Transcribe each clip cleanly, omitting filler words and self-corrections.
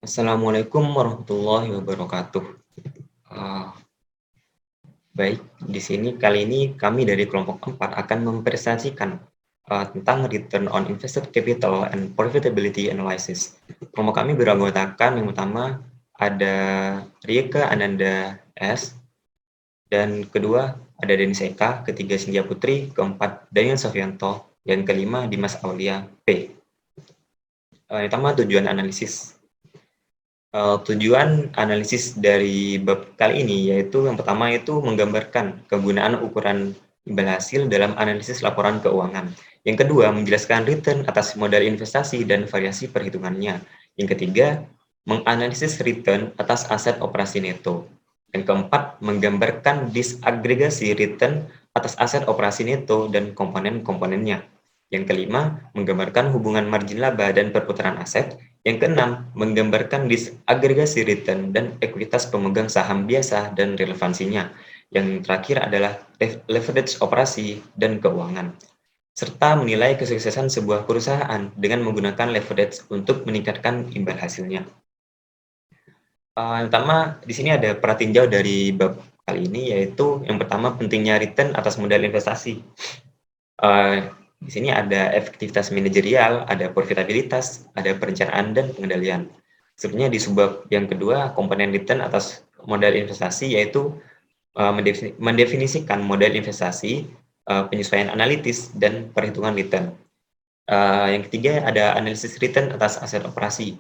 Assalamualaikum warahmatullahi wabarakatuh. Eee, Baik, di sini kali ini kami dari kelompok 4 akan mempresentasikan, tentang return on invested capital and profitability analysis. Kelompok kami beranggotakan yang pertama ada Rieke Ananda S, dan kedua ada Denis Eka, ketiga Cynthia Putri, keempat Daniel Sofyanto, dan kelima Dimas Aulia P. Yang pertama tujuan analisis. Tujuan analisis dari bab kali ini yaitu yang pertama itu menggambarkan kegunaan ukuran imbal hasil dalam analisis laporan keuangan. Yang kedua, menjelaskan return atas modal investasi dan variasi perhitungannya. Yang ketiga, menganalisis return atas aset operasi neto. Yang keempat, menggambarkan disagregasi return atas aset operasi neto dan komponen-komponennya. Yang kelima, menggambarkan hubungan margin laba dan perputaran aset. Yang keenam, menggambarkan disagregasi return dan ekuitas pemegang saham biasa dan relevansinya. Yang terakhir adalah leverage operasi dan keuangan, serta menilai kesuksesan sebuah perusahaan dengan menggunakan leverage untuk meningkatkan imbal hasilnya. Yang pertama, di sini ada pratinjau dari bab kali ini, yaitu yang pertama pentingnya return atas modal investasi. Di sini ada efektivitas manajerial, ada profitabilitas, ada perencanaan dan pengendalian. Sebenarnya di subbab yang kedua, komponen return atas modal investasi yaitu mendefinisikan modal investasi, penyesuaian analitis, dan perhitungan return. Yang ketiga ada analisis return atas aset operasi,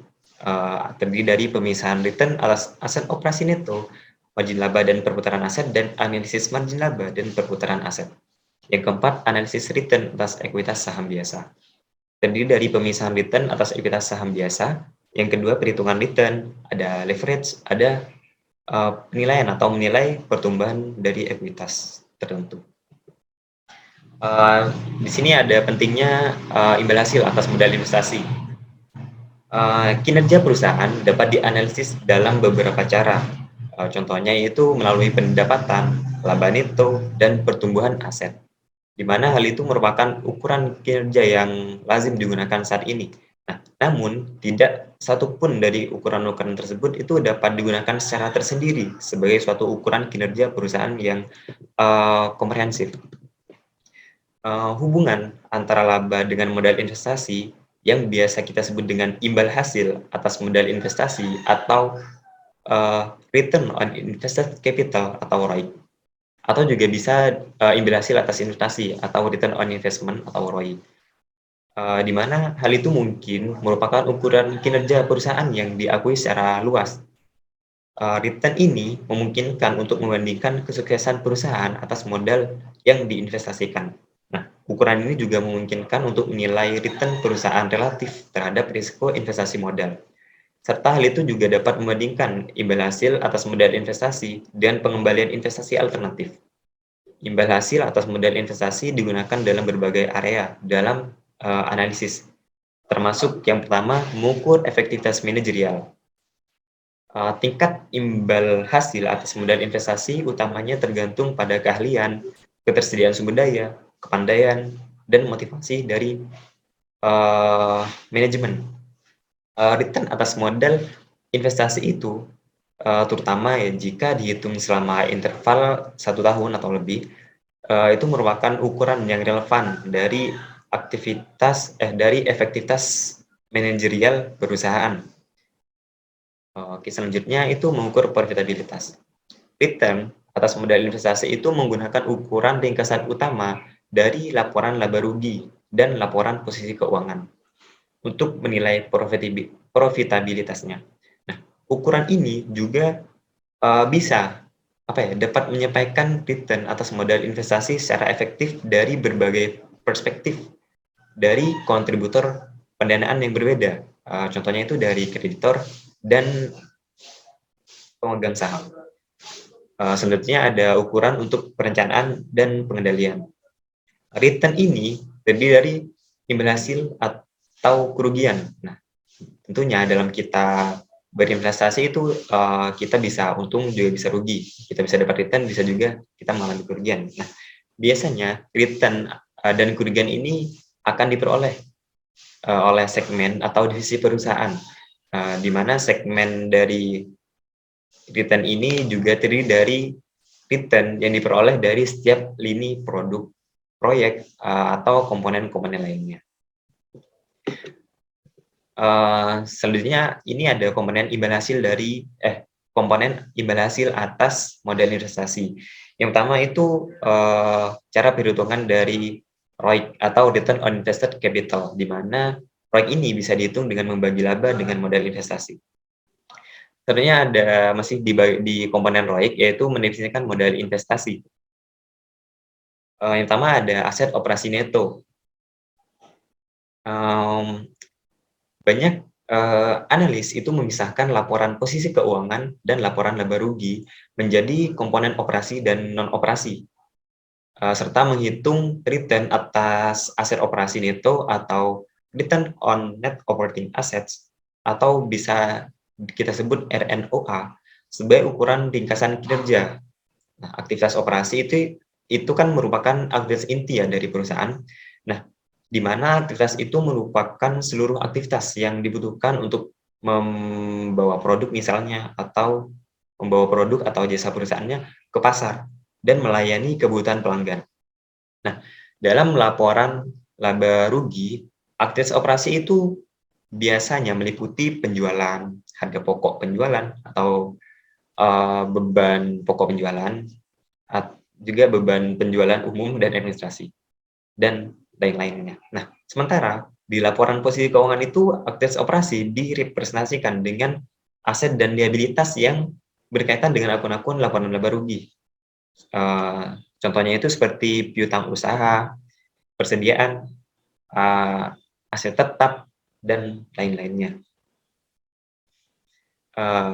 terdiri dari pemisahan return atas aset operasi neto, margin laba dan perputaran aset, dan analisis margin laba dan perputaran aset. Yang keempat, analisis return atas ekuitas saham biasa. Terdiri dari pemisahan return atas ekuitas saham biasa. Yang kedua, perhitungan return, ada leverage, ada penilaian atau menilai pertumbuhan dari ekuitas tertentu. Di sini ada pentingnya imbal hasil atas modal investasi. Kinerja perusahaan dapat dianalisis dalam beberapa cara. Contohnya yaitu melalui pendapatan, laba neto, dan pertumbuhan aset, di mana hal itu merupakan ukuran kinerja yang lazim digunakan saat ini. Nah, namun tidak satupun dari ukuran-ukuran tersebut itu dapat digunakan secara tersendiri sebagai suatu ukuran kinerja perusahaan yang komprehensif. Hubungan antara laba dengan modal investasi yang biasa kita sebut dengan imbal hasil atas modal investasi atau return on invested capital atau ROI, atau juga bisa imbal hasil atas investasi atau return on investment atau ROI, di mana hal itu mungkin merupakan ukuran kinerja perusahaan yang diakui secara luas. Return ini memungkinkan untuk membandingkan kesuksesan perusahaan atas modal yang diinvestasikan. Nah, ukuran ini juga memungkinkan untuk menilai return perusahaan relatif terhadap risiko investasi modal. Serta hal itu juga dapat membandingkan imbal hasil atas modal investasi dan pengembalian investasi alternatif. Imbal hasil atas modal investasi digunakan dalam berbagai area dalam analisis, termasuk yang pertama mengukur efektivitas manajerial. Tingkat imbal hasil atas modal investasi utamanya tergantung pada keahlian, ketersediaan sumber daya, kepandaian, dan motivasi dari manajemen. Return atas modal investasi itu terutama ya jika dihitung selama interval 1 tahun atau lebih, itu merupakan ukuran yang relevan dari dari efektivitas manajerial perusahaan. Oke, selanjutnya itu mengukur profitabilitas. Return atas modal investasi itu menggunakan ukuran ringkasan utama dari laporan laba rugi dan laporan posisi keuangan untuk menilai profitabilitasnya. Nah, ukuran ini juga bisa dapat menyampaikan return atas modal investasi secara efektif dari berbagai perspektif dari kontributor pendanaan yang berbeda. Contohnya itu dari kreditor dan pemegang saham. Selanjutnya ada ukuran untuk perencanaan dan pengendalian. Return ini terdiri dari imbal hasil atau kerugian. Nah, tentunya dalam kita berinvestasi itu kita bisa untung juga bisa rugi. Kita bisa dapat return, bisa juga kita mengalami kerugian. Nah, biasanya return dan kerugian ini akan diperoleh oleh segmen atau divisi perusahaan di mana segmen dari return ini juga terdiri dari return yang diperoleh dari setiap lini produk, proyek, atau komponen-komponen lainnya. Selanjutnya ini ada komponen imbal hasil atas modal investasi. Yang pertama itu cara perhitungan dari ROIC atau Return on Invested Capital, di mana ROIC ini bisa dihitung dengan membagi laba dengan modal investasi. Tentunya ada masih di komponen ROIC, yaitu mendefinisikan modal investasi. Yang pertama ada aset operasi neto. Banyak analis itu memisahkan laporan posisi keuangan dan laporan laba rugi menjadi komponen operasi dan non-operasi, serta menghitung return atas aset operasi neto atau return on net operating assets, atau bisa kita sebut RNOA, sebagai ukuran ringkasan kinerja. Nah, aktivitas operasi itu kan merupakan aktivitas inti ya dari perusahaan. Nah, di mana aktivitas itu merupakan seluruh aktivitas yang dibutuhkan untuk membawa produk misalnya, atau membawa produk atau jasa perusahaannya ke pasar dan melayani kebutuhan pelanggan. Nah, dalam laporan laba rugi, aktivitas operasi itu biasanya meliputi penjualan, harga pokok penjualan atau beban pokok penjualan, juga beban penjualan umum dan administrasi, dan lain-lainnya. Nah, sementara di laporan posisi keuangan itu, aktivitas operasi direpresentasikan dengan aset dan liabilitas yang berkaitan dengan akun-akun laporan laba rugi. Contohnya itu seperti piutang usaha, persediaan, aset tetap, dan lain-lainnya.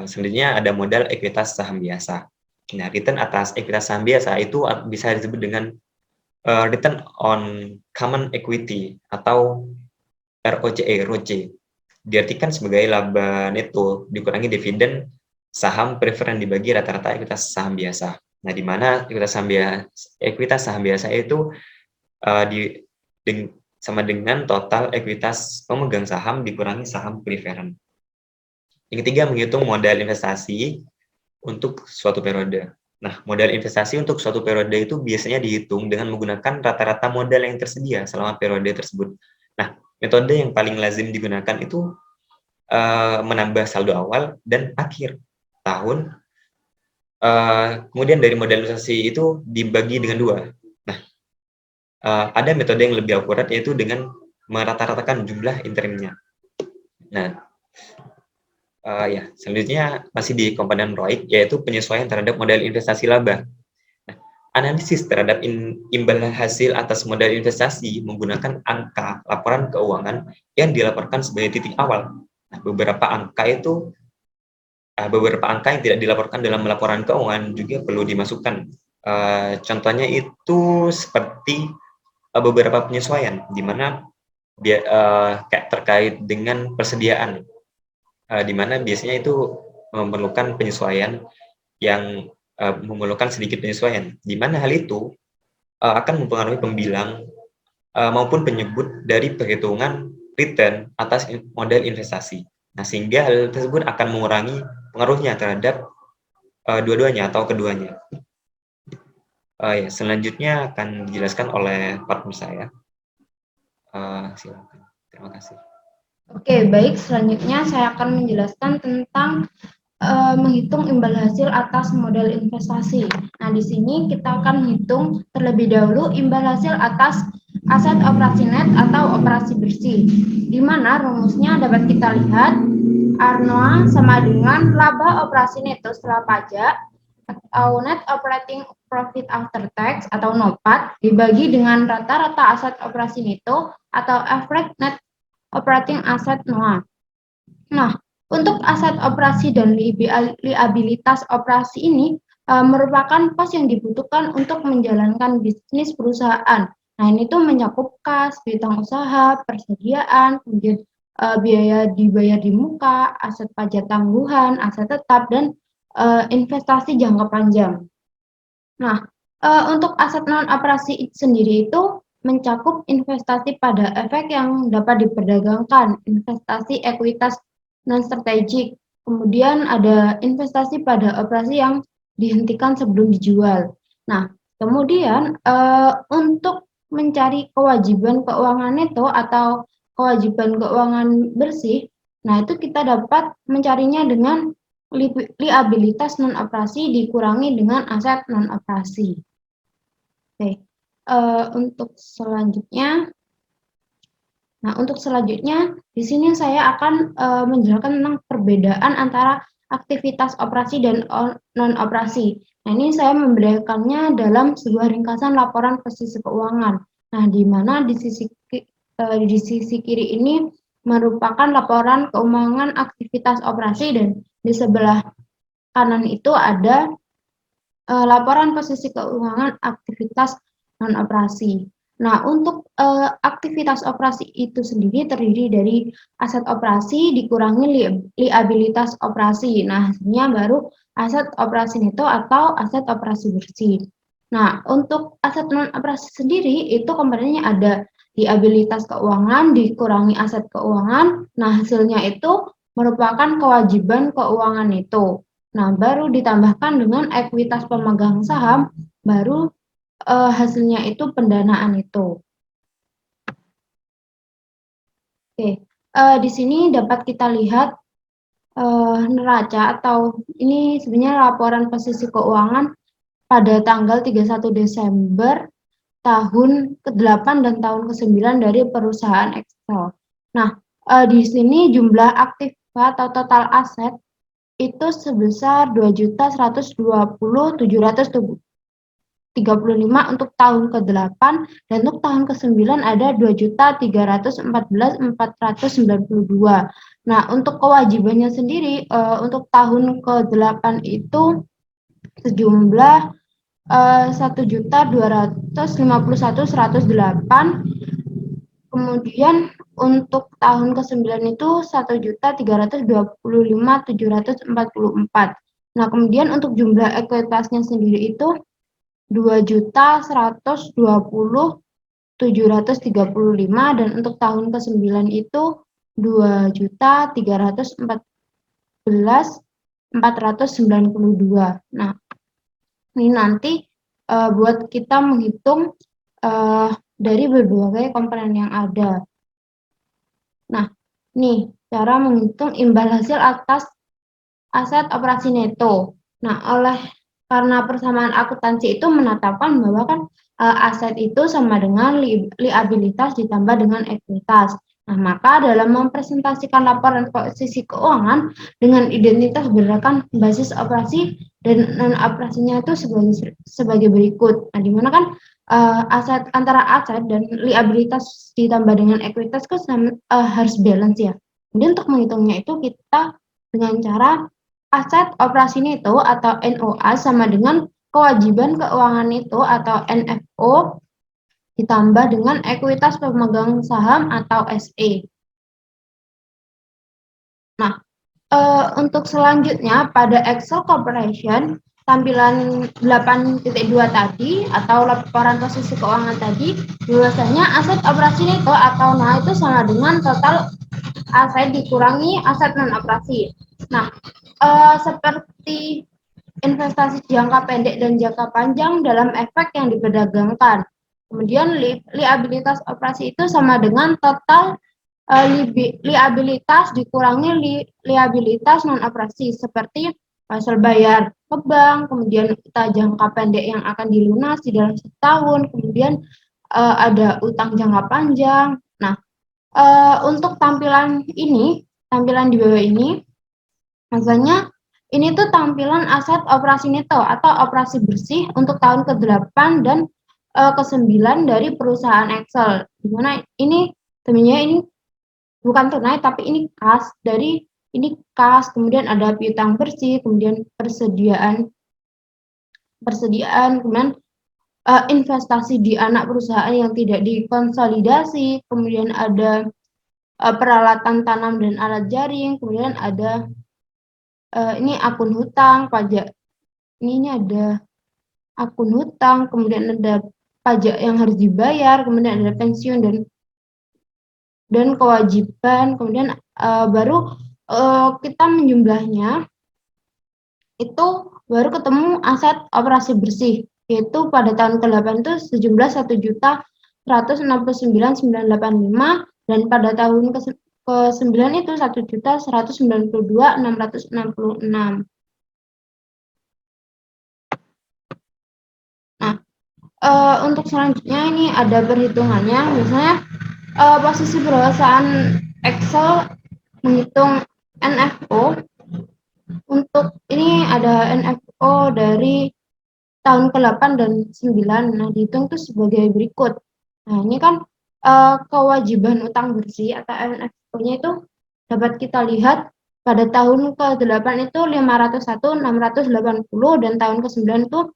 Selanjutnya ada modal ekuitas saham biasa. Nah, return atas ekuitas saham biasa itu bisa disebut dengan return on common equity atau ROCE. Diartikan sebagai laba neto dikurangi dividen saham preferen dibagi rata-rata ekuitas saham biasa. Nah, di mana ekuitas saham biasa itu sama dengan total ekuitas pemegang saham dikurangi saham preferen. Yang ketiga, menghitung modal investasi untuk suatu periode. Nah, modal investasi untuk suatu periode itu biasanya dihitung dengan menggunakan rata-rata modal yang tersedia selama periode tersebut. Nah, metode yang paling lazim digunakan itu menambah saldo awal dan akhir tahun. Kemudian dari modal investasi itu dibagi dengan 2. Nah, ada metode yang lebih akurat, yaitu dengan merata-ratakan jumlah interimnya. Nah, selanjutnya masih di komponen ROIC, yaitu penyesuaian terhadap modal investasi laba. Nah, analisis terhadap imbal hasil atas modal investasi menggunakan angka laporan keuangan yang dilaporkan sebagai titik awal. Nah, beberapa angka yang tidak dilaporkan dalam laporan keuangan juga perlu dimasukkan. Contohnya itu seperti beberapa penyesuaian, di mana kayak terkait dengan persediaan, di mana biasanya itu memerlukan penyesuaian yang memerlukan sedikit penyesuaian, di mana hal itu akan mempengaruhi pembilang maupun penyebut dari perhitungan return atas modal investasi. Nah, sehingga hal tersebut akan mengurangi pengaruhnya terhadap dua-duanya atau keduanya. Selanjutnya akan dijelaskan oleh partner saya. Silakan. Terima kasih. Oke, baik. Selanjutnya saya akan menjelaskan tentang menghitung imbal hasil atas modal investasi. Nah, di sini kita akan menghitung terlebih dahulu imbal hasil atas aset operasi net atau operasi bersih, di mana rumusnya dapat kita lihat ARNOA sama dengan laba operasi neto setelah pajak atau net operating profit after tax atau NOPAT dibagi dengan rata-rata aset operasi neto atau average net operating asset NOA. Nah, untuk aset operasi dan liabilitas operasi ini merupakan pos yang dibutuhkan untuk menjalankan bisnis perusahaan. Nah, ini tuh mencakup kas, piutang usaha, persediaan, kemudian biaya dibayar di muka, aset pajak tangguhan, aset tetap, dan investasi jangka panjang. Nah, untuk aset non-operasi sendiri itu mencakup investasi pada efek yang dapat diperdagangkan, investasi ekuitas non-strategik. Kemudian ada investasi pada operasi yang dihentikan sebelum dijual. Nah, kemudian untuk mencari kewajiban keuangan neto atau kewajiban keuangan bersih, nah itu kita dapat mencarinya dengan liabilitas non-operasi dikurangi dengan aset non-operasi. Oke, untuk selanjutnya, di sini saya akan menjelaskan tentang perbedaan antara aktivitas operasi dan non-operasi. Nah, ini saya membedakannya dalam sebuah ringkasan laporan posisi keuangan. Nah, di mana di sisi kiri ini merupakan laporan keuangan aktivitas operasi dan di sebelah kanan itu ada laporan posisi keuangan aktivitas non-operasi. Nah, untuk aktivitas operasi itu sendiri terdiri dari aset operasi dikurangi liabilitas operasi. Nah, hasilnya baru aset operasi neto atau aset operasi bersih. Nah, untuk aset non-operasi sendiri itu komponennya ada liabilitas keuangan dikurangi aset keuangan. Nah, hasilnya itu merupakan kewajiban keuangan neto. Nah, baru ditambahkan dengan ekuitas pemegang saham, baru hasilnya itu pendanaan itu. Oke, di sini dapat kita lihat neraca atau ini sebenarnya laporan posisi keuangan pada tanggal 31 Desember tahun ke-8 dan tahun ke-9 dari perusahaan Excel. Nah, di sini jumlah aktif atau total aset itu sebesar 2.120.735 untuk tahun ke-8 dan untuk tahun ke-9 ada 2.314.492. Nah, untuk kewajibannya sendiri untuk tahun ke-8 itu sejumlah 1.251.108. Kemudian untuk tahun ke-9 itu 1.325.744. Nah, kemudian untuk jumlah ekuitasnya sendiri itu 2.120.735 dan untuk tahun ke-9 itu 2.314.492. Nah, ini nanti buat kita menghitung dari berbagai komponen yang ada. Nah, nih cara menghitung imbal hasil atas aset operasi neto. Nah, karena persamaan akuntansi itu menetapkan bahwa kan aset itu sama dengan liabilitas ditambah dengan ekuitas. Nah, maka dalam mempresentasikan laporan posisi keuangan dengan identitas berdasarkan basis operasi dan non operasinya itu sebagai berikut. Nah, di mana kan aset antara aset dan liabilitas ditambah dengan ekuitas kan harus balance ya. Jadi untuk menghitungnya itu kita dengan cara aset operasi neto atau NOA sama dengan kewajiban keuangan neto atau NFO ditambah dengan ekuitas pemegang saham atau SE. Nah, untuk selanjutnya pada Excel Corporation tampilan 8.2 tadi atau laporan posisi keuangan tadi, biasanya aset operasi neto atau NOA itu sama dengan total aset dikurangi aset non operasi. Nah, seperti investasi jangka pendek dan jangka panjang dalam efek yang diperdagangkan. Kemudian liabilitas operasi itu sama dengan total liabilitas dikurangi liabilitas non operasi seperti hasil bayar ke bank, kemudian kita jangka pendek yang akan dilunasi dalam setahun, kemudian ada utang jangka panjang. Nah, untuk tampilan di bawah ini, misalnya ini tuh tampilan aset operasi neto atau operasi bersih untuk tahun ke-8 dan ke-9 dari perusahaan Excel. Dimana ini sebenarnya ini bukan tunai tapi ini kas kemudian ada piutang bersih, kemudian persediaan, kemudian investasi di anak perusahaan yang tidak dikonsolidasi, kemudian ada peralatan tanam dan alat jaring, kemudian ada ini akun hutang, pajak. Ini ada akun hutang, kemudian ada pajak yang harus dibayar, kemudian ada pensiun dan kewajiban, kemudian baru kita menjumlahnya itu baru ketemu aset operasi bersih, yaitu pada tahun ke-8 itu sejumlah 1.169.985 dan pada tahun ke-9 itu 1.192.666. Nah, untuk selanjutnya ini ada perhitungannya, misalnya posisi perolehan Excel menghitung NFO. Untuk ini ada NFO dari tahun ke-8 dan 9. Nah, dihitung itu sebagai berikut. Nah, ini kan kewajiban utang bersih atau NFO-nya itu dapat kita lihat pada tahun ke-8 itu 501, 680 dan tahun ke-9 itu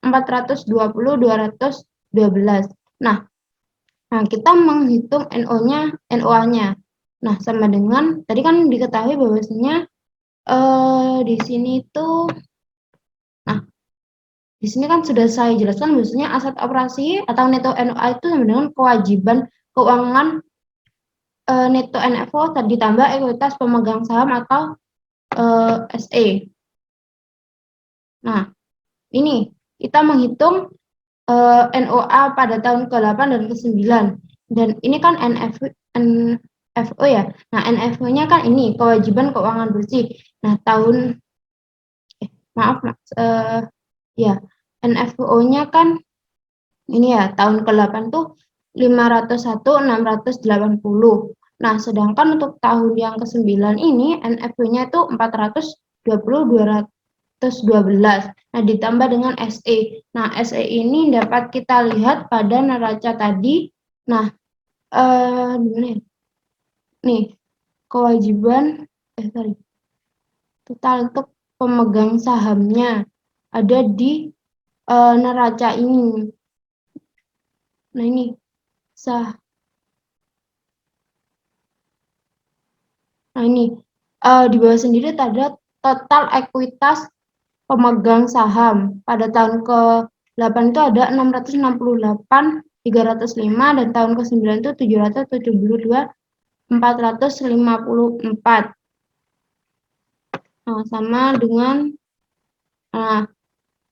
420, 212. Nah, kita menghitung NOA-nya. Nah, sama dengan tadi kan diketahui bahwasanya di sini tuh, nah di sini kan sudah saya jelaskan bahwasanya aset operasi atau neto NOA itu sama dengan kewajiban keuangan neto NFO ditambah ekuitas pemegang saham atau SE. Nah, ini kita menghitung NOA pada tahun ke-8 dan ke-9. Dan ini kan NFO ya. Nah, NFO-nya kan ini kewajiban keuangan bersih. Nah, ya, NFO-nya kan ini ya, tahun ke-8 tuh 501, 680. Nah, sedangkan untuk tahun yang ke-9 ini NFO-nya itu 420, 212. Nah, ditambah dengan SE. Nah, SE ini dapat kita lihat pada neraca tadi. Nah, nih, kewajiban, total untuk pemegang sahamnya ada di neraca ini. Nah, ini Nah, ini di bawah sendiri ada total ekuitas pemegang saham. Pada tahun ke-8 itu ada 668.305 dan tahun ke-9 itu 772.454. Nah, sama dengan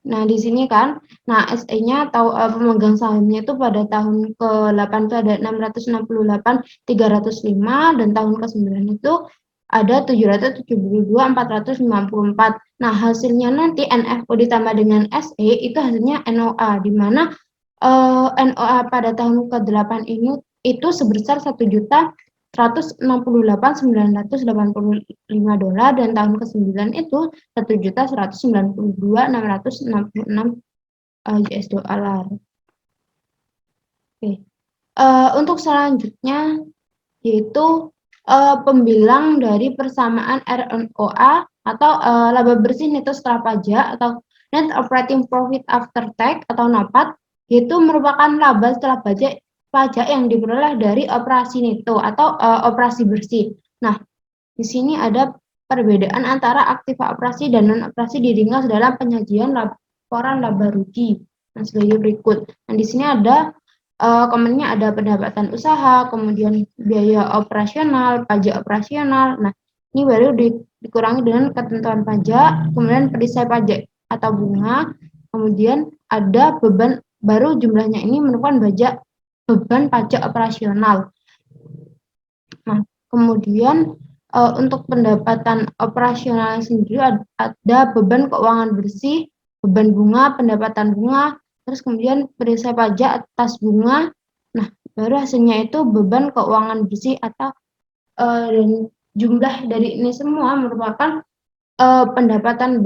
Nah, di sini kan, SE-nya atau pemegang sahamnya itu pada tahun ke-8 itu ada 668.305 dan tahun ke-9 itu ada 772.454. Nah, hasilnya nanti NFO ditambah dengan SE itu hasilnya NOA, di mana NOA pada tahun ke-8 ini itu sebesar 1.168.985 dan tahun ke-9 itu 1.192.666 US dollar. Oke. Untuk selanjutnya yaitu pembilang dari persamaan RNOA atau laba bersih neto setelah pajak atau net operating profit after tax atau NOPAT, yaitu merupakan laba setelah pajak yang diperoleh dari operasi neto atau operasi bersih. Nah, di sini ada perbedaan antara aktiva operasi dan non operasi diringkas dalam penyajian laporan laba rugi. Nah, sebagai berikut. Nah, di sini ada komennya ada pendapatan usaha, kemudian biaya operasional, pajak operasional. Nah, ini baru dikurangi dengan ketentuan pajak, kemudian perisai pajak atau bunga, kemudian ada beban baru jumlahnya ini merupakan beban pajak operasional. Nah, kemudian untuk pendapatan operasional sendiri ada beban keuangan bersih, beban bunga, pendapatan bunga, terus kemudian perisai pajak atas bunga. Nah, baru hasilnya itu beban keuangan bersih atau dan jumlah dari ini semua merupakan pendapatan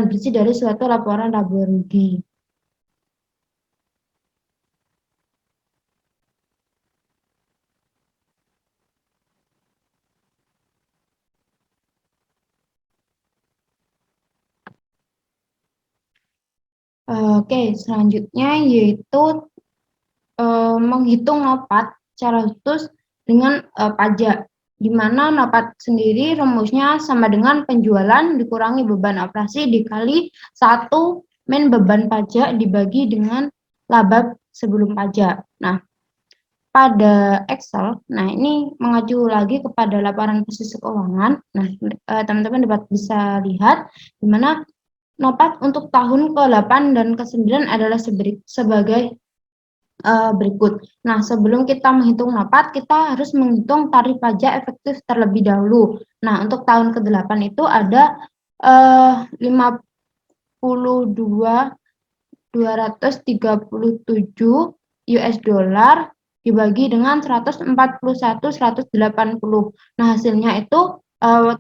bersih dari suatu laporan laba rugi. Oke, selanjutnya yaitu menghitung NOPAT secara khusus dengan pajak, di mana NOPAT sendiri rumusnya sama dengan penjualan dikurangi beban operasi dikali 1 min beban pajak dibagi dengan laba sebelum pajak. Nah, pada Excel, nah ini mengacu lagi kepada laporan posisi keuangan. Nah, teman-teman dapat bisa lihat di mana NOPAT untuk tahun ke-8 dan ke-9 adalah sebagai berikut. Nah, sebelum kita menghitung NOPAT, kita harus menghitung tarif pajak efektif terlebih dahulu. Nah, untuk tahun ke-8 itu ada 52.237 US dollar dibagi dengan 141.180. Nah, hasilnya itu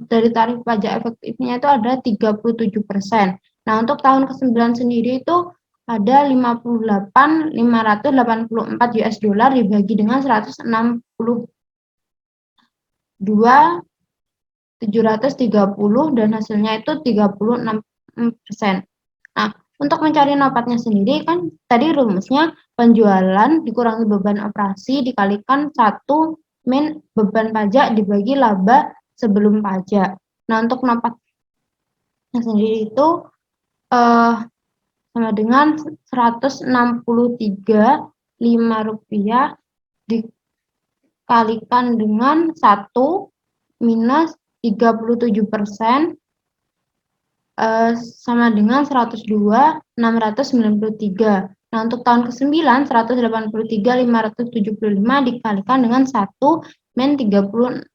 dari tarif pajak efektifnya itu ada 37%. Nah, untuk tahun ke-9 sendiri itu ada 58.584 US dollar dibagi dengan 162.730 dan hasilnya itu 36%. Nah, untuk mencari NOPAT-nya sendiri kan tadi rumusnya penjualan dikurangi beban operasi dikalikan 1 min beban pajak dibagi laba sebelum pajak. Nah, untuk NOPAT-nya sendiri itu sama dengan 163.5 rupiah dikalikan dengan 1 minus 37% sama dengan 102.693. Nah, untuk tahun ke-9, 183.575 dikalikan dengan 1 min 36%.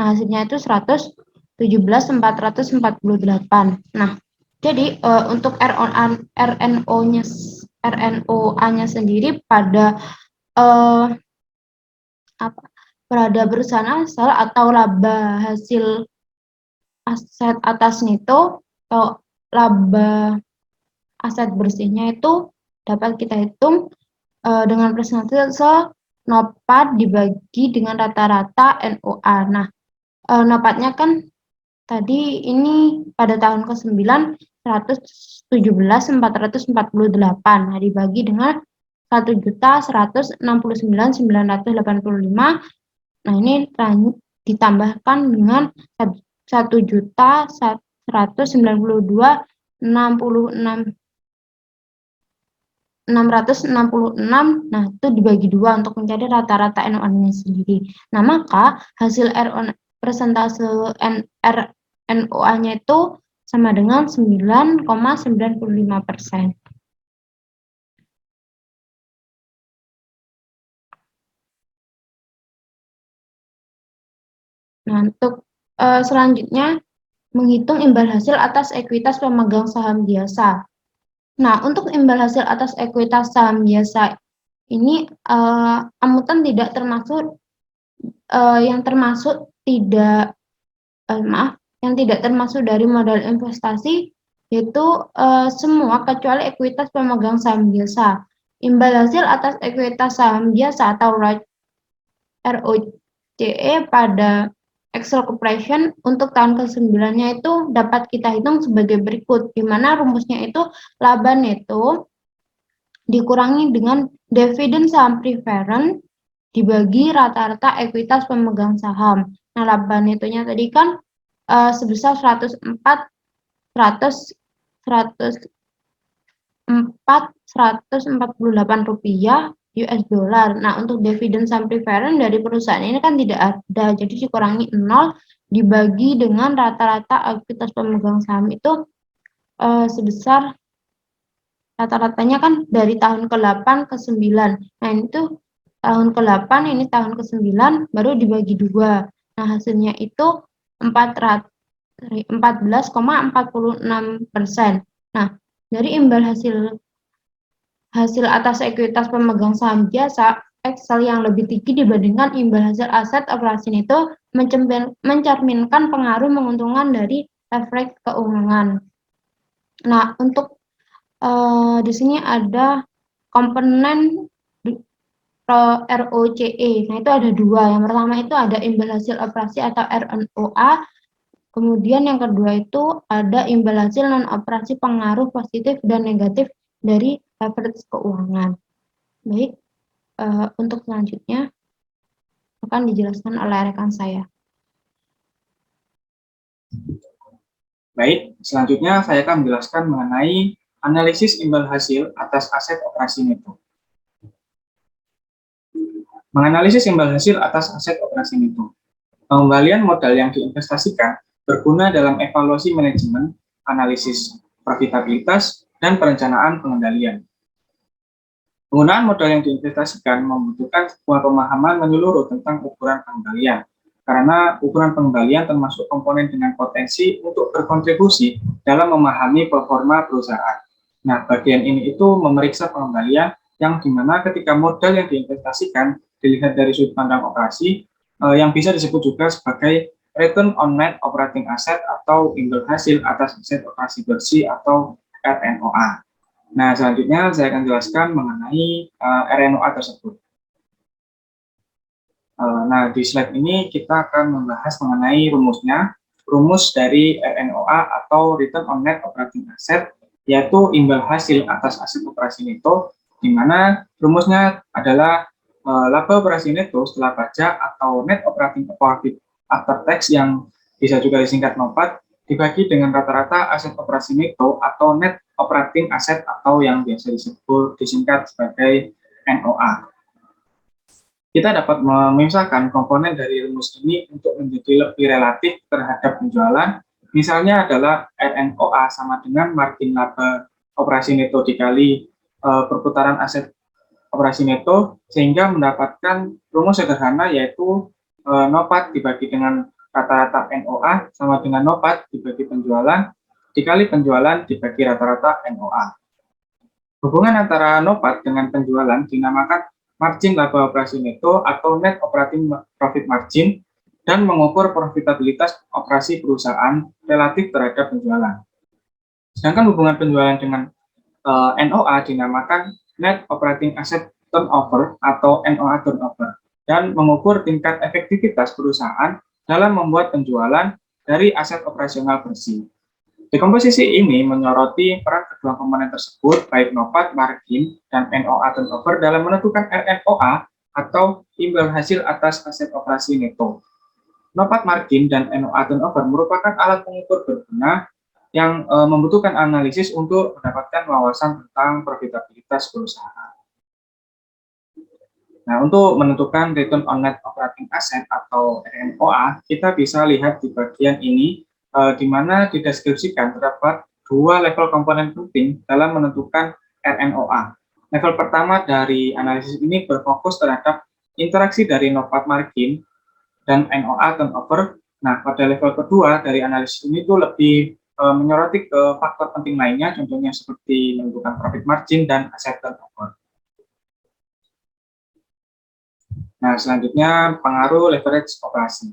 Nah, hasilnya itu 117.448. Nah, jadi untuk RNO-nya sendiri pada pada perusahaan asal atau laba hasil aset atas neto atau laba aset bersihnya itu dapat kita hitung dengan persentase NOPAT dibagi dengan rata-rata NOA. Nah, NOPAT-nya kan tadi ini pada tahun ke-9 117.448. Nah, dibagi dengan 1.169.985. Nah, ini ditambahkan dengan 1.192.666. Nah, itu dibagi 2 untuk mencari rata-rata NOA-nya sendiri. Nah, maka hasil persentase NOA-nya itu sama dengan 9,95%. Nah, untuk selanjutnya menghitung imbal hasil atas ekuitas pemegang saham biasa. Nah, untuk imbal hasil atas ekuitas saham biasa ini amutan tidak termasuk yang tidak termasuk dari modal investasi yaitu semua kecuali ekuitas pemegang saham biasa. Imbal hasil atas ekuitas saham biasa atau ROCE pada Excel Corporation untuk tahun ke-9-nya itu dapat kita hitung sebagai berikut, di mana rumusnya itu laba neto dikurangi dengan dividen saham preference dibagi rata-rata ekuitas pemegang saham. Nah, laba netonya tadi kan sebesar 148 rupiah US dollar. Nah, untuk dividen saham preference dari perusahaan ini kan tidak ada, jadi dikurangi 0 dibagi dengan rata-rata ekuitas pemegang saham itu sebesar rata-ratanya kan dari tahun ke-8 ke 9. Nah, itu tahun ke-8, ini tahun ke-9 baru dibagi 2. Nah, hasilnya itu 14,46%. Nah, dari imbal hasil atas ekuitas pemegang saham biasa Excel yang lebih tinggi dibandingkan imbal hasil aset operasi itu mencerminkan pengaruh menguntungkan dari efek keuangan. Nah, untuk di sini ada komponen ROCE. Nah, itu ada 2. Yang pertama itu ada imbal hasil operasi atau RNOA. Kemudian yang kedua itu ada imbal hasil non operasi pengaruh positif dan negatif dari leverage keuangan. Baik, untuk selanjutnya akan dijelaskan oleh rekan saya. Baik, selanjutnya saya akan menjelaskan mengenai analisis imbal hasil atas aset operasi neto. Menganalisis imbal hasil atas aset operasi neto. Pengembalian modal yang diinvestasikan berguna dalam evaluasi manajemen, analisis profitabilitas, dan perencanaan pengendalian. Penggunaan modal yang diinvestasikan membutuhkan sebuah pemahaman menyeluruh tentang ukuran pengembalian, karena ukuran pengembalian termasuk komponen dengan potensi untuk berkontribusi dalam memahami performa perusahaan. Nah, bagian ini itu memeriksa pengembalian yang dimana ketika modal yang diinvestasikan dilihat dari sudut pandang operasi, yang bisa disebut juga sebagai return on net operating asset atau imbal hasil atas aset operasi bersih atau RNOA. Nah, selanjutnya saya akan jelaskan mengenai RNOA tersebut. Nah, di slide ini kita akan membahas mengenai rumusnya. Rumus dari RNOA atau Return on Net Operating Asset, yaitu imbal hasil atas aset operasi neto, di mana rumusnya adalah laba operasi neto setelah pajak atau Net Operating Profit After Tax yang bisa juga disingkat NOPAT, dibagi dengan rata-rata aset operasi neto atau net operating asset atau yang biasa disingkat sebagai NOA. Kita dapat memisahkan komponen dari rumus ini untuk menjadi lebih relatif terhadap penjualan. Misalnya adalah RNOA sama dengan margin laba operasi neto dikali perputaran aset operasi neto, sehingga mendapatkan rumus sederhana yaitu NOPAT dibagi dengan rata-rata NOA sama dengan NOPAT dibagi penjualan dikali penjualan dibagi rata-rata NOA. Hubungan antara NOPAT dengan penjualan dinamakan margin laba operasi neto atau net operating profit margin dan mengukur profitabilitas operasi perusahaan relatif terhadap penjualan. Sedangkan hubungan penjualan dengan NOA dinamakan net operating asset turnover atau NOA turnover dan mengukur tingkat efektivitas perusahaan dalam membuat penjualan dari aset operasional bersih. Dekomposisi ini menyoroti peran kedua komponen tersebut, baik NOPAT, margin, dan NOA turnover dalam menentukan RNOA atau imbal hasil atas aset operasi neto. NOPAT margin dan NOA turnover merupakan alat pengukur berguna yang membutuhkan analisis untuk mendapatkan wawasan tentang profitabilitas perusahaan. Nah, untuk menentukan return on net operating asset atau RNOA, kita bisa lihat di bagian ini, di mana dideskripsikan terdapat dua level komponen penting dalam menentukan RNOA. Level pertama dari analisis ini berfokus terhadap interaksi dari NOPAT margin dan NOA turnover. Nah, pada level kedua dari analisis ini tuh lebih menyoroti ke faktor penting lainnya, contohnya seperti menentukan profit margin dan asset turnover. Nah, selanjutnya pengaruh leverage operasi.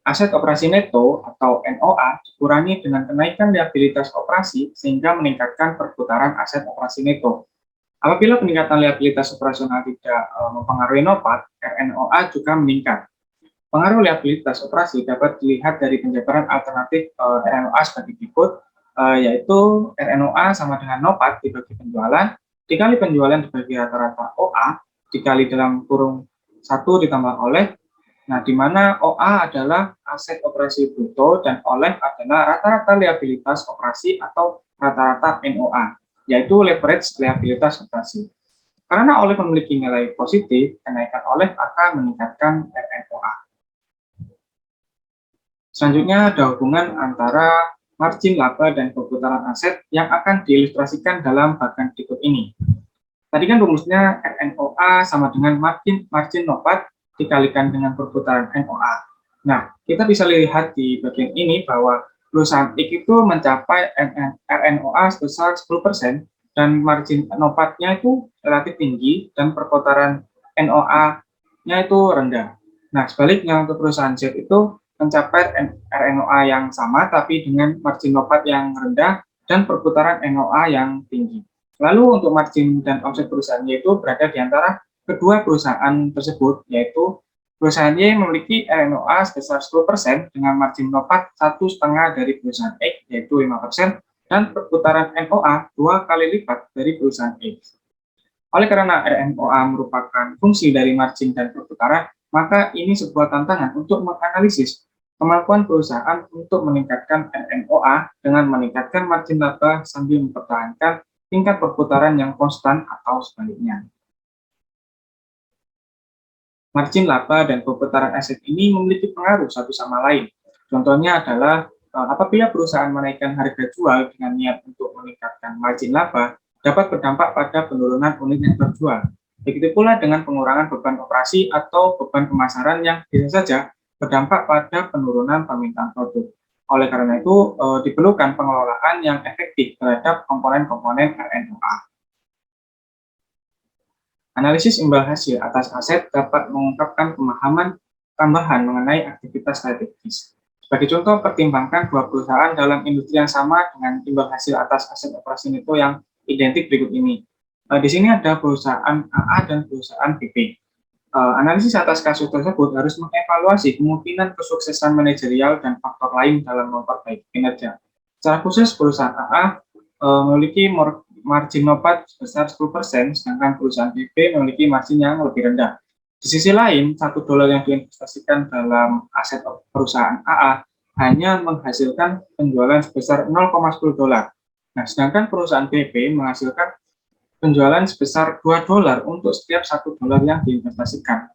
Aset operasi neto atau NOA dikurangi dengan kenaikan liabilitas operasi sehingga meningkatkan perputaran aset operasi neto. Apabila peningkatan liabilitas operasional tidak mempengaruhi NOPAT, RNOA juga meningkat. Pengaruh liabilitas operasi dapat dilihat dari penjabaran alternatif RNOA sebagai berikut, yaitu RNOA sama dengan NOPAT dibagi penjualan, dikali penjualan dibagi rata-rata OA, dikali dalam kurung 1 ditambah oleh, nah di mana OA adalah aset operasi bruto dan oleh adalah rata-rata liabilitas operasi atau rata-rata NOA, yaitu leverage liabilitas operasi. Karena oleh memiliki nilai positif, kenaikan oleh akan meningkatkan RNOA. Selanjutnya ada hubungan antara margin laba dan perputaran aset yang akan diilustrasikan dalam bagian berikut ini. Tadi kan rumusnya RNOA sama dengan margin NOPAT dikalikan dengan perputaran NOA. Nah, kita bisa lihat di bagian ini bahwa perusahaan X itu mencapai RNOA sebesar 10% dan margin NOPAT-nya itu relatif tinggi dan perputaran NOA-nya itu rendah. Nah, sebaliknya untuk perusahaan Z itu mencapai RNOA yang sama tapi dengan margin NOPAT yang rendah dan perputaran NOA yang tinggi. Lalu untuk margin dan omset perusahaannya itu berada di antara kedua perusahaan tersebut, yaitu perusahaan Y memiliki RNOA sebesar 10% dengan margin NOPAT 1,5 dari perusahaan X, yaitu 5%, dan perputaran NOA 2 kali lipat dari perusahaan X. Oleh karena RNOA merupakan fungsi dari margin dan perputaran, maka ini sebuah tantangan untuk menganalisis kemampuan perusahaan untuk meningkatkan RNOA dengan meningkatkan margin laba sambil mempertahankan tingkat perputaran yang konstan atau sebaliknya. Margin laba dan pemutaran aset ini memiliki pengaruh satu sama lain. Contohnya adalah apabila perusahaan menaikkan harga jual dengan niat untuk meningkatkan margin laba, dapat berdampak pada penurunan unit yang terjual. Begitu pula dengan pengurangan beban operasi atau beban pemasaran yang bisa saja berdampak pada penurunan permintaan produk. Oleh karena itu, diperlukan pengelolaan yang efektif terhadap komponen-komponen RNOA. Analisis imbal hasil atas aset dapat mengungkapkan pemahaman tambahan mengenai aktivitas strategis. Sebagai contoh, pertimbangkan dua perusahaan dalam industri yang sama dengan imbal hasil atas aset operasi neto yang identik berikut ini. Di sini ada perusahaan AA dan perusahaan BP. Analisis atas kasus tersebut harus mengevaluasi kemungkinan kesuksesan manajerial dan faktor lain dalam memperbaiki kinerja. Secara khusus, perusahaan AA memiliki margin nopat sebesar 10%, sedangkan perusahaan BP memiliki margin yang lebih rendah. Di sisi lain, $1 yang diinvestasikan dalam aset perusahaan AA hanya menghasilkan penjualan sebesar $0,10. Nah, sedangkan perusahaan BP menghasilkan penjualan sebesar $2 untuk setiap $1 yang diinvestasikan.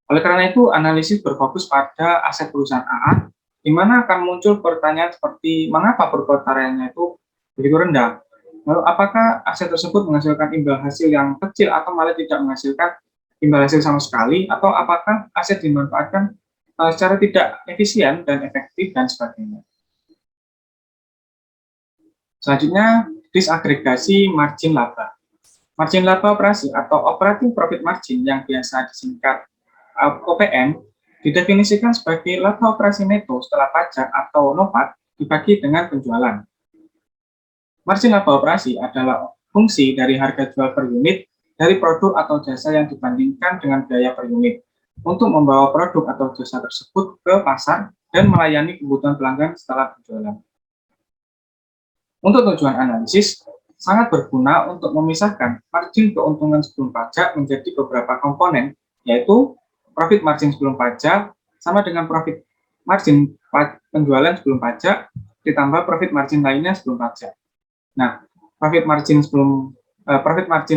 Oleh karena itu, analisis berfokus pada aset perusahaan AA, di mana akan muncul pertanyaan seperti mengapa perputarannya itu begitu rendah. Lalu apakah aset tersebut menghasilkan imbal hasil yang kecil atau malah tidak menghasilkan imbal hasil sama sekali, atau apakah aset dimanfaatkan secara tidak efisien dan efektif dan sebagainya. Selanjutnya, disagregasi margin laba. Margin laba operasi atau operating profit margin yang biasa disingkat OPM didefinisikan sebagai laba operasi neto setelah pajak atau NOPAT dibagi dengan penjualan. Margin laba operasi adalah fungsi dari harga jual per unit dari produk atau jasa yang dibandingkan dengan biaya per unit untuk membawa produk atau jasa tersebut ke pasar dan melayani kebutuhan pelanggan setelah penjualan. Untuk tujuan analisis, sangat berguna untuk memisahkan margin keuntungan sebelum pajak menjadi beberapa komponen, yaitu profit margin sebelum pajak sama dengan profit margin penjualan sebelum pajak ditambah profit margin lainnya sebelum pajak. Nah, profit margin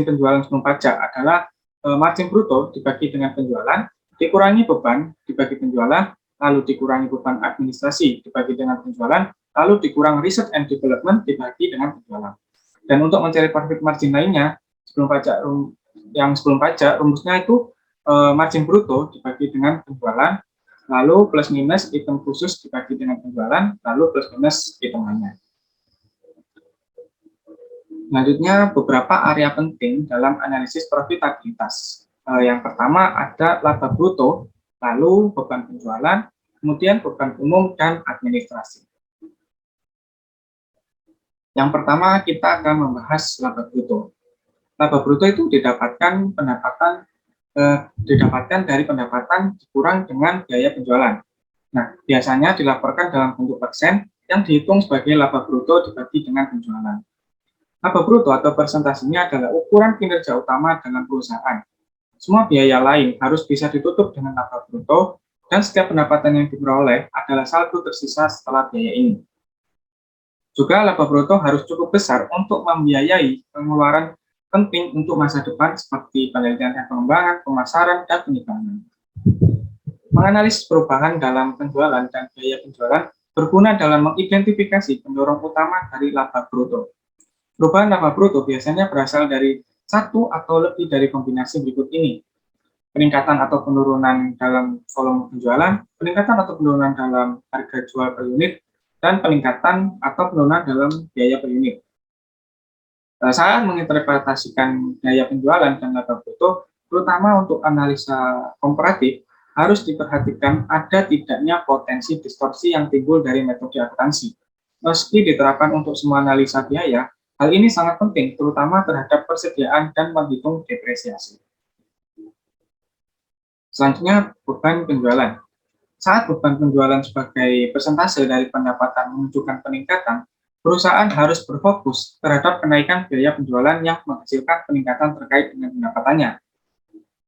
penjualan sebelum pajak adalah margin bruto dibagi dengan penjualan, dikurangi beban dibagi penjualan, lalu dikurangi beban administrasi dibagi dengan penjualan, lalu dikurang research and development dibagi dengan penjualan. Dan untuk mencari profit margin lainnya sebelum pajak, rumusnya itu margin bruto dibagi dengan penjualan, lalu plus minus item khusus dibagi dengan penjualan, lalu plus minus item lainnya. Selanjutnya, beberapa area penting dalam analisis profitabilitas. Yang pertama ada laba bruto, lalu beban penjualan, kemudian beban umum dan administrasi. Yang pertama kita akan membahas laba bruto. Laba bruto itu didapatkan dari pendapatan dikurang dengan biaya penjualan. Nah, biasanya dilaporkan dalam bentuk persen yang dihitung sebagai laba bruto dibagi dengan penjualan. Laba bruto atau persentasenya adalah ukuran kinerja utama dalam perusahaan. Semua biaya lain harus bisa ditutup dengan laba bruto, dan setiap pendapatan yang diperoleh adalah saldo tersisa setelah biaya ini. Juga laba bruto harus cukup besar untuk membiayai pengeluaran penting untuk masa depan seperti penelitian dan pengembangan, pemasaran, dan penyimpanan. Menganalisis perubahan dalam penjualan dan biaya penjualan berguna dalam mengidentifikasi pendorong utama dari laba bruto. Perubahan laba bruto biasanya berasal dari satu atau lebih dari kombinasi berikut ini. Peningkatan atau penurunan dalam volume penjualan, peningkatan atau penurunan dalam harga jual per unit, dan peningkatan atau penurunan dalam biaya per unit. Saat menginterpretasikan biaya penjualan dan laba bruto, terutama untuk analisa komparatif, harus diperhatikan ada tidaknya potensi distorsi yang timbul dari metode akuntansi. Meski diterapkan untuk semua analisa biaya, hal ini sangat penting, terutama terhadap persediaan dan menghitung depresiasi. Selanjutnya, beban penjualan. Saat beban penjualan sebagai persentase dari pendapatan menunjukkan peningkatan, perusahaan harus berfokus terhadap kenaikan biaya penjualan yang menghasilkan peningkatan terkait dengan pendapatannya.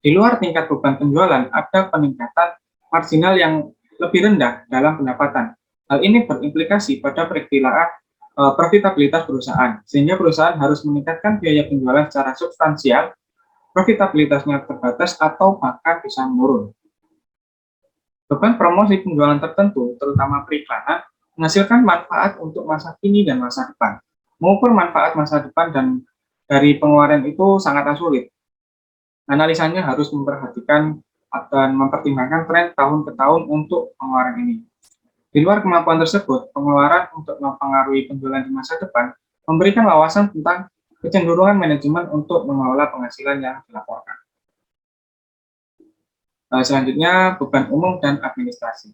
Di luar tingkat beban penjualan, ada peningkatan marginal yang lebih rendah dalam pendapatan. Hal ini berimplikasi pada perkiraan profitabilitas perusahaan, sehingga perusahaan harus meningkatkan biaya penjualan secara substansial profitabilitasnya terbatas atau bahkan bisa menurun. Beban promosi penjualan tertentu, terutama periklanan, menghasilkan manfaat untuk masa kini dan masa depan. Mengukur manfaat masa depan dan dari pengeluaran itu sangatlah sulit. Analisanya harus memperhatikan dan mempertimbangkan tren tahun ke tahun untuk pengeluaran ini. Di luar kemampuan tersebut, pengeluaran untuk mempengaruhi penjualan di masa depan memberikan wawasan tentang kecenderungan manajemen untuk mengelola penghasilan yang dilaporkan. Selanjutnya, beban umum dan administrasi.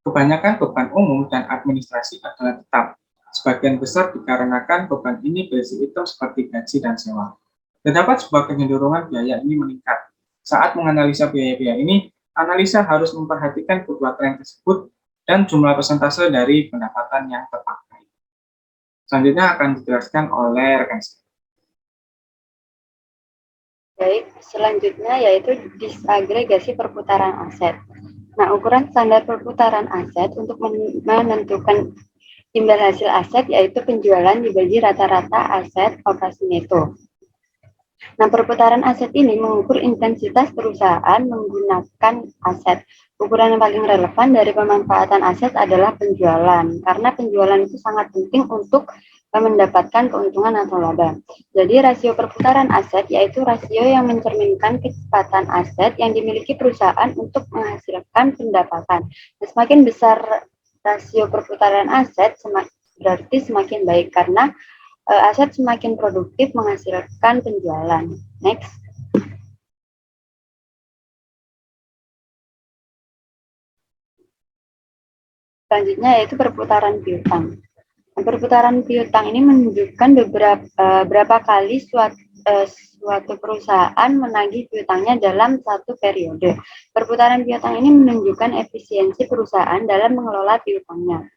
Kebanyakan beban umum dan administrasi adalah tetap. Sebagian besar dikarenakan beban ini berisi item seperti gaji dan sewa. Terdapat sebuah kecenderungan biaya ini meningkat. Saat menganalisa biaya-biaya ini, analisa harus memperhatikan kedua tren tersebut dan jumlah persentase dari pendapatan yang terpakai. Selanjutnya akan dijelaskan oleh rekan saya. Baik, selanjutnya yaitu disagregasi perputaran aset. Nah, ukuran standar perputaran aset untuk menentukan imbal hasil aset yaitu penjualan dibagi rata-rata aset operasi neto. Nah, perputaran aset ini mengukur intensitas perusahaan menggunakan aset. Ukuran yang paling relevan dari pemanfaatan aset adalah penjualan, karena penjualan itu sangat penting untuk mendapatkan keuntungan atau laba. Jadi rasio perputaran aset yaitu rasio yang mencerminkan kecepatan aset yang dimiliki perusahaan untuk menghasilkan pendapatan. Nah, semakin besar rasio perputaran aset berarti semakin baik karena aset semakin produktif menghasilkan penjualan. Next. Selanjutnya yaitu perputaran piutang. Perputaran piutang ini menunjukkan berapa kali suatu perusahaan menagih piutangnya dalam satu periode. Perputaran piutang ini menunjukkan efisiensi perusahaan dalam mengelola piutangnya.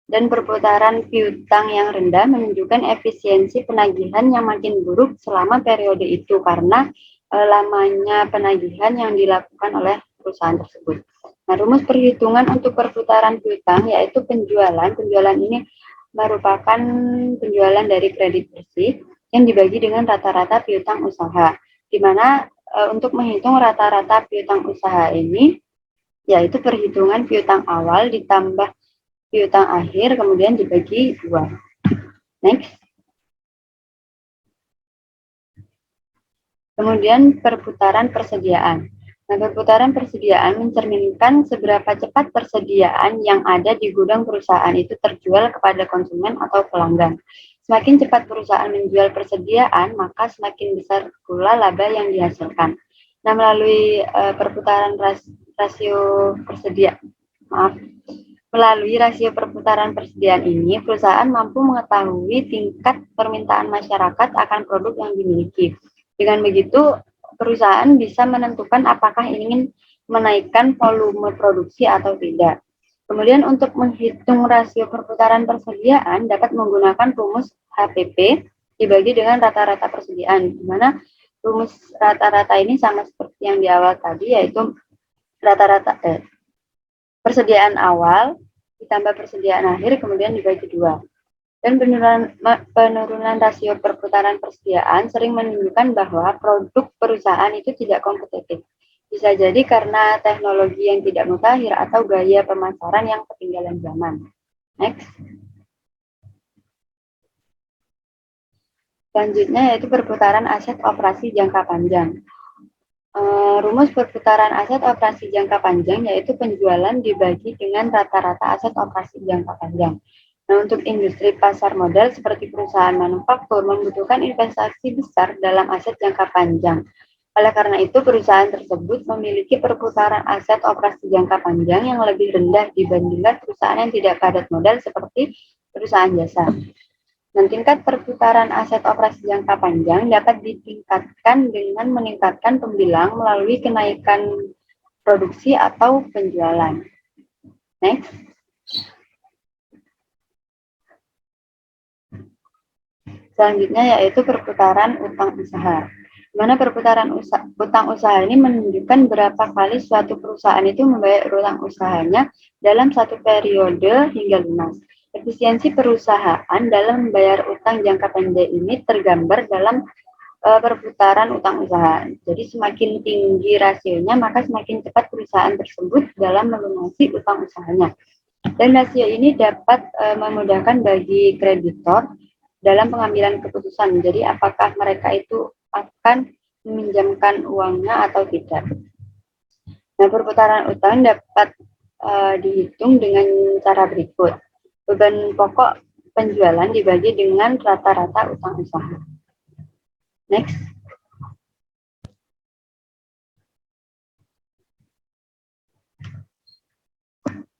Dan perputaran piutang yang rendah menunjukkan efisiensi penagihan yang makin buruk selama periode itu karena lamanya penagihan yang dilakukan oleh perusahaan tersebut. Nah, rumus perhitungan untuk perputaran piutang yaitu penjualan. Penjualan ini merupakan penjualan dari kredit bersih yang dibagi dengan rata-rata piutang usaha, di mana untuk menghitung rata-rata piutang usaha ini, yaitu perhitungan piutang awal ditambah piutang akhir, kemudian dibagi 2. Next. Kemudian perputaran persediaan. Nah, perputaran persediaan mencerminkan seberapa cepat persediaan yang ada di gudang perusahaan itu terjual kepada konsumen atau pelanggan. Semakin cepat perusahaan menjual persediaan, maka semakin besar pula laba yang dihasilkan. Nah, melalui melalui rasio perputaran persediaan ini, perusahaan mampu mengetahui tingkat permintaan masyarakat akan produk yang dimiliki. Dengan begitu, perusahaan bisa menentukan apakah ingin menaikkan volume produksi atau tidak. Kemudian untuk menghitung rasio perputaran persediaan dapat menggunakan rumus HPP dibagi dengan rata-rata persediaan, di mana rumus rata-rata ini sama seperti yang di awal tadi, yaitu rata-rata persediaan awal ditambah persediaan akhir kemudian dibagi 2. Dan penurunan rasio perputaran persediaan sering menunjukkan bahwa produk perusahaan itu tidak kompetitif. Bisa jadi karena teknologi yang tidak mutakhir atau gaya pemasaran yang ketinggalan zaman. Next. Selanjutnya yaitu perputaran aset operasi jangka panjang. Rumus perputaran aset operasi jangka panjang yaitu penjualan dibagi dengan rata-rata aset operasi jangka panjang. Nah, untuk industri pasar modal seperti perusahaan manufaktur membutuhkan investasi besar dalam aset jangka panjang. Oleh karena itu, perusahaan tersebut memiliki perputaran aset operasi jangka panjang yang lebih rendah dibandingkan perusahaan yang tidak padat modal seperti perusahaan jasa. Dan tingkat perputaran aset operasi jangka panjang dapat ditingkatkan dengan meningkatkan pembilang melalui kenaikan produksi atau penjualan. Next. Selanjutnya yaitu perputaran utang usaha. Di mana perputaran utang usaha ini menunjukkan berapa kali suatu perusahaan itu membayar utang usahanya dalam satu periode hingga lunas. Efisiensi perusahaan dalam membayar utang jangka pendek ini tergambar dalam perputaran utang usaha. Jadi semakin tinggi rasionya, maka semakin cepat perusahaan tersebut dalam melunasi utang usahanya. Dan rasio ini dapat memudahkan bagi kreditor dalam pengambilan keputusan. Jadi apakah mereka itu akan meminjamkan uangnya atau tidak. Nah, perputaran utang dapat dihitung dengan cara berikut. Beban pokok penjualan dibagi dengan rata-rata utang usaha. Next.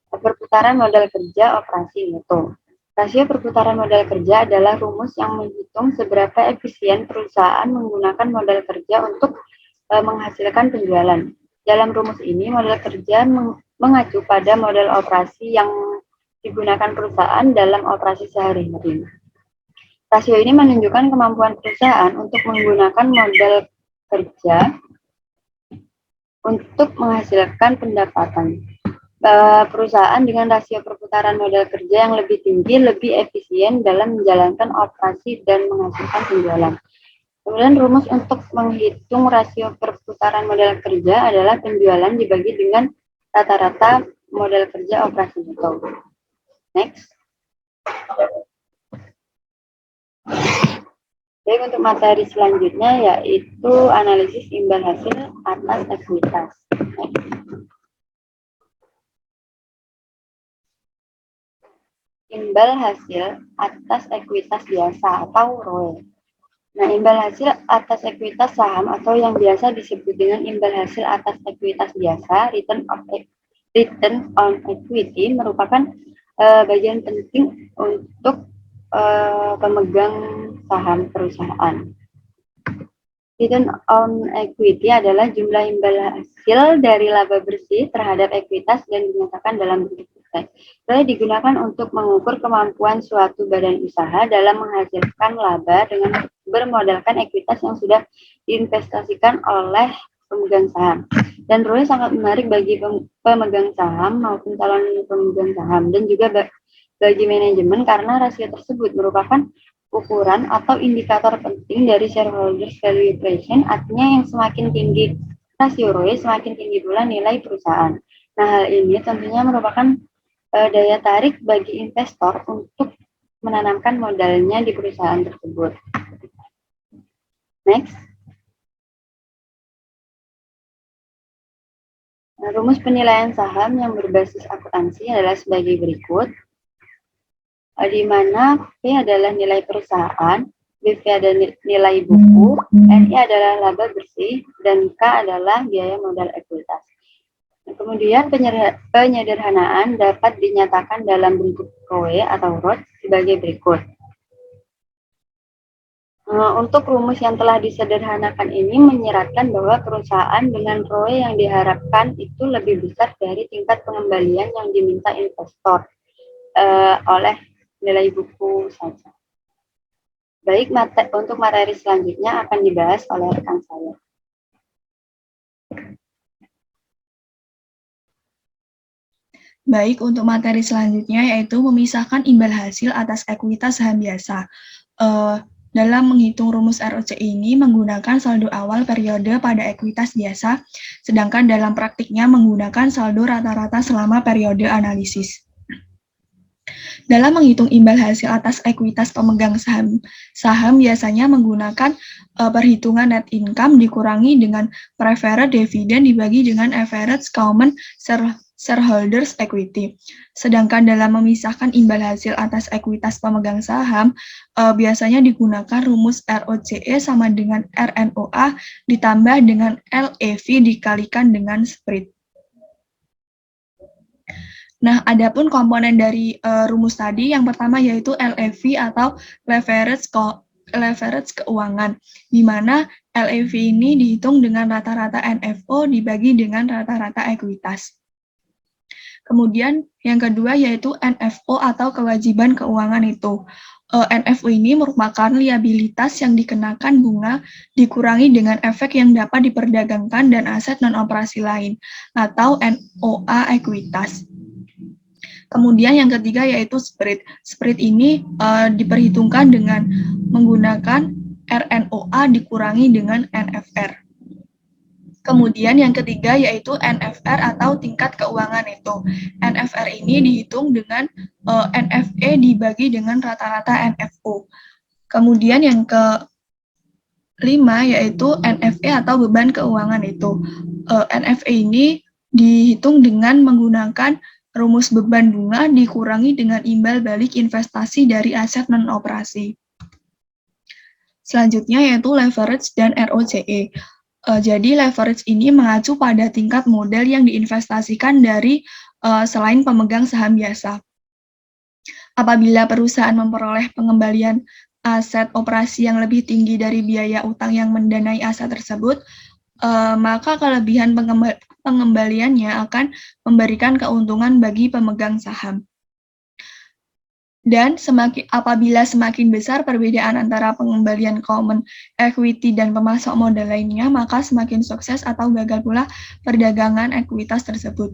Perputaran modal kerja operasi neto. Rasio perputaran modal kerja adalah rumus yang menghitung seberapa efisien perusahaan menggunakan modal kerja untuk menghasilkan penjualan. Dalam rumus ini, modal kerja mengacu pada modal operasi yang digunakan perusahaan dalam operasi sehari-hari. Rasio ini menunjukkan kemampuan perusahaan untuk menggunakan modal kerja untuk menghasilkan pendapatan. Perusahaan dengan rasio perputaran modal kerja yang lebih tinggi lebih efisien dalam menjalankan operasi dan menghasilkan penjualan. Kemudian rumus untuk menghitung rasio perputaran modal kerja adalah penjualan dibagi dengan rata-rata modal kerja operasi neto. Next. Baik, untuk materi selanjutnya yaitu analisis imbal hasil atas ekuitas. Imbal hasil atas ekuitas biasa atau ROE. Nah, imbal hasil atas ekuitas saham atau yang biasa disebut dengan imbal hasil atas ekuitas biasa, return on equity, merupakan bagian penting untuk pemegang saham perusahaan. Return on equity adalah jumlah imbal hasil dari laba bersih terhadap ekuitas dan dinyatakan dalam bentuk teks. Boleh digunakan untuk mengukur kemampuan suatu badan usaha dalam menghasilkan laba dengan bermodalkan ekuitas yang sudah diinvestasikan oleh pemegang saham. Dan ROE sangat menarik bagi pemegang saham maupun calon pemegang saham dan juga bagi manajemen karena rasio tersebut merupakan ukuran atau indikator penting dari shareholders value equation, artinya yang semakin tinggi rasio ROE, semakin tinggi pula nilai perusahaan. Nah, hal ini tentunya merupakan daya tarik bagi investor untuk menanamkan modalnya di perusahaan tersebut. Next. Nah, rumus penilaian saham yang berbasis akuntansi adalah sebagai berikut. Di mana P adalah nilai perusahaan, BV adalah nilai buku, NI adalah laba bersih, dan K adalah biaya modal ekuitas. Kemudian penyederhanaan dapat dinyatakan dalam bentuk ROE atau ROT sebagai berikut. Untuk rumus yang telah disederhanakan ini menyeratkan bahwa perusahaan dengan ROE yang diharapkan itu lebih besar dari tingkat pengembalian yang diminta investor oleh nilai buku saja. Baik, untuk materi selanjutnya akan dibahas oleh rekan saya. Baik, untuk materi selanjutnya yaitu memisahkan imbal hasil atas ekuitas saham biasa. Dalam menghitung rumus ROC ini menggunakan saldo awal periode pada ekuitas biasa, sedangkan dalam praktiknya menggunakan saldo rata-rata selama periode analisis. Dalam menghitung imbal hasil atas ekuitas pemegang saham biasanya menggunakan perhitungan net income dikurangi dengan preferred dividend dibagi dengan average common shareholders equity. Sedangkan dalam memisahkan imbal hasil atas ekuitas pemegang saham biasanya digunakan rumus ROCE sama dengan RNOA ditambah dengan LEV dikalikan dengan spread. Nah, adapun komponen dari rumus tadi, yang pertama yaitu LEV atau leverage keuangan, di mana LEV ini dihitung dengan rata-rata NFO dibagi dengan rata-rata ekuitas. Kemudian yang kedua yaitu NFO atau kewajiban keuangan itu. NFO ini merupakan liabilitas yang dikenakan bunga dikurangi dengan efek yang dapat diperdagangkan dan aset non-operasi lain, atau NOA ekuitas. Kemudian yang ketiga yaitu spread. Spread ini diperhitungkan dengan menggunakan RNOA dikurangi dengan NFR. Kemudian yang ketiga yaitu NFR atau tingkat keuangan neto. NFR ini dihitung dengan NFE dibagi dengan rata-rata NFO. Kemudian yang kelima yaitu NFE atau beban keuangan neto. NFE ini dihitung dengan menggunakan rumus beban bunga dikurangi dengan imbal balik investasi dari aset non-operasi. Selanjutnya yaitu leverage dan ROCE. Jadi leverage ini mengacu pada tingkat modal yang diinvestasikan dari selain pemegang saham biasa. Apabila perusahaan memperoleh pengembalian aset operasi yang lebih tinggi dari biaya utang yang mendanai aset tersebut, maka kelebihan pengembaliannya akan memberikan keuntungan bagi pemegang saham. Dan apabila semakin besar perbedaan antara pengembalian common equity dan pemasok modal lainnya, maka semakin sukses atau gagal pula perdagangan ekuitas tersebut.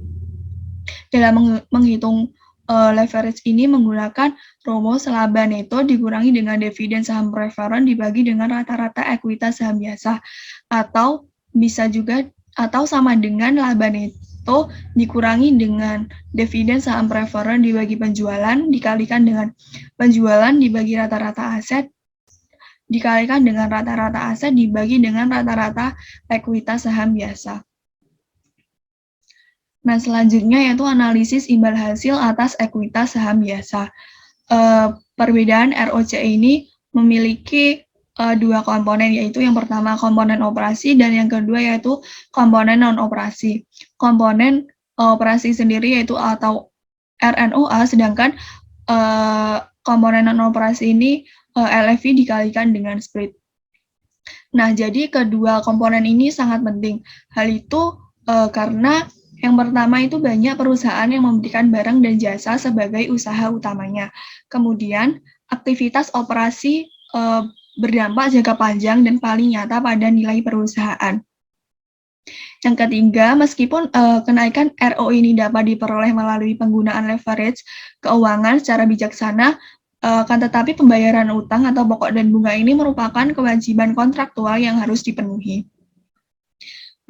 Dalam menghitung leverage ini menggunakan rumus laba neto dikurangi dengan dividen saham preferen dibagi dengan rata-rata ekuitas saham biasa, atau bisa juga atau sama dengan laba neto dikurangi dengan dividen saham preferen dibagi penjualan dikalikan dengan penjualan dibagi rata-rata aset dikalikan dengan rata-rata aset dibagi dengan rata-rata ekuitas saham biasa. Nah, selanjutnya yaitu analisis imbal hasil atas ekuitas saham biasa. Perbedaan ROCE ini memiliki dua komponen, yaitu yang pertama komponen operasi dan yang kedua yaitu komponen non-operasi. Komponen operasi sendiri yaitu atau RNOA, sedangkan komponen non-operasi ini LFI dikalikan dengan split. Nah, jadi kedua komponen ini sangat penting. Hal itu karena yang pertama itu banyak perusahaan yang memberikan barang dan jasa sebagai usaha utamanya. Kemudian, aktivitas operasi berdampak jangka panjang dan paling nyata pada nilai perusahaan. Yang ketiga, meskipun kenaikan RO ini dapat diperoleh melalui penggunaan leverage keuangan secara bijaksana, kan tetapi pembayaran utang atau pokok dan bunga ini merupakan kewajiban kontraktual yang harus dipenuhi.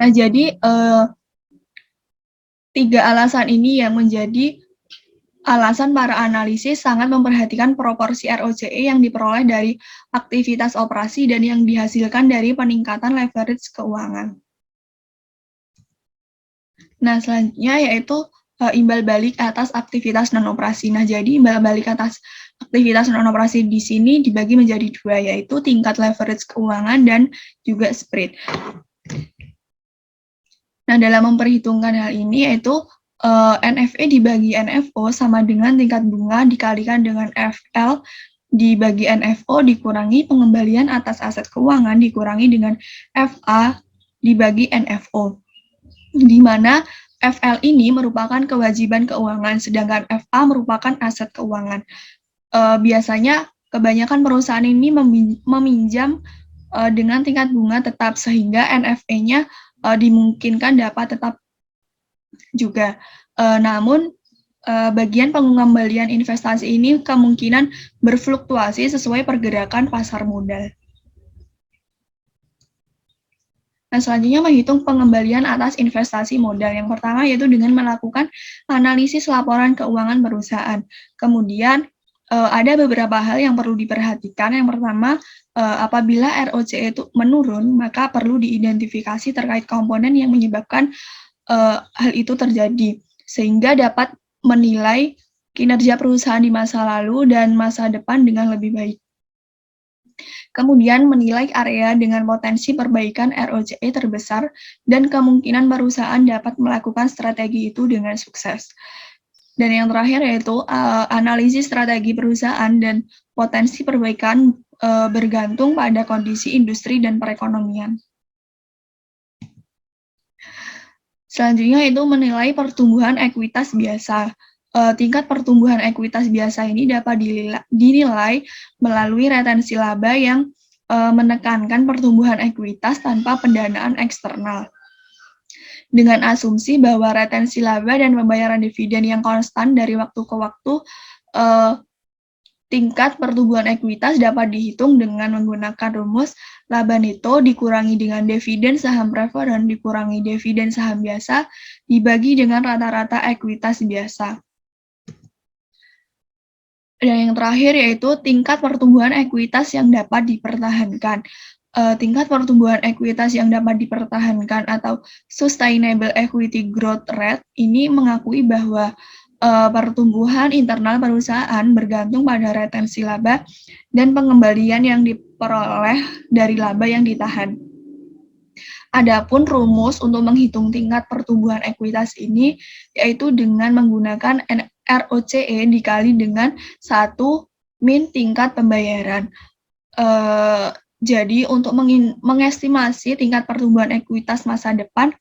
Nah, jadi tiga alasan ini yang menjadi alasan para analisis sangat memperhatikan proporsi ROCE yang diperoleh dari aktivitas operasi dan yang dihasilkan dari peningkatan leverage keuangan. Nah, selanjutnya yaitu imbal balik atas aktivitas non-operasi. Nah, jadi imbal balik atas aktivitas non-operasi di sini dibagi menjadi dua, yaitu tingkat leverage keuangan dan juga spread. Nah, dalam memperhitungkan hal ini yaitu NFE dibagi NFO sama dengan tingkat bunga dikalikan dengan FL dibagi NFO dikurangi pengembalian atas aset keuangan dikurangi dengan FA dibagi NFO. Di mana FL ini merupakan kewajiban keuangan, sedangkan FA merupakan aset keuangan. Biasanya kebanyakan perusahaan ini meminjam dengan tingkat bunga tetap sehingga NFE-nya dimungkinkan dapat tetap juga. Namun, bagian pengembalian investasi ini kemungkinan berfluktuasi sesuai pergerakan pasar modal. Nah, selanjutnya menghitung pengembalian atas investasi modal. Yang pertama yaitu dengan melakukan analisis laporan keuangan perusahaan. Kemudian, ada beberapa hal yang perlu diperhatikan. Yang pertama, apabila ROCE itu menurun, maka perlu diidentifikasi terkait komponen yang menyebabkan hal itu terjadi, sehingga dapat menilai kinerja perusahaan di masa lalu dan masa depan dengan lebih baik. Kemudian menilai area dengan potensi perbaikan ROCE terbesar dan kemungkinan perusahaan dapat melakukan strategi itu dengan sukses. Dan yang terakhir yaitu analisis strategi perusahaan dan potensi perbaikan bergantung pada kondisi industri dan perekonomian. Selanjutnya itu menilai pertumbuhan ekuitas biasa. Tingkat pertumbuhan ekuitas biasa ini dapat dinilai melalui retensi laba yang menekankan pertumbuhan ekuitas tanpa pendanaan eksternal. Dengan asumsi bahwa retensi laba dan pembayaran dividen yang konstan dari waktu ke waktu tingkat pertumbuhan ekuitas dapat dihitung dengan menggunakan rumus laba neto dikurangi dengan dividen saham preferen dikurangi dividen saham biasa dibagi dengan rata-rata ekuitas biasa. Dan yang terakhir yaitu tingkat pertumbuhan ekuitas yang dapat dipertahankan. Tingkat pertumbuhan ekuitas yang dapat dipertahankan atau sustainable equity growth rate ini mengakui bahwa pertumbuhan internal perusahaan bergantung pada retensi laba dan pengembalian yang diperoleh dari laba yang ditahan. Adapun rumus untuk menghitung tingkat pertumbuhan ekuitas ini yaitu dengan menggunakan ROCE dikali dengan 1 min tingkat pembayaran. Jadi untuk mengestimasi tingkat pertumbuhan ekuitas masa depan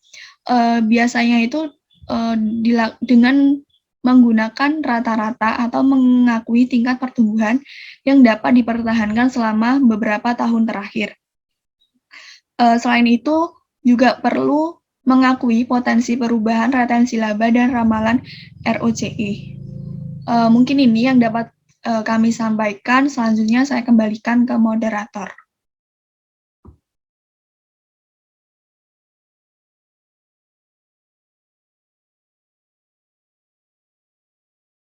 biasanya itu dengan menggunakan rata-rata atau mengakui tingkat pertumbuhan yang dapat dipertahankan selama beberapa tahun terakhir. Selain itu, juga perlu mengakui potensi perubahan retensi laba dan ramalan ROCE. Mungkin ini yang dapat kami sampaikan, selanjutnya saya kembalikan ke moderator.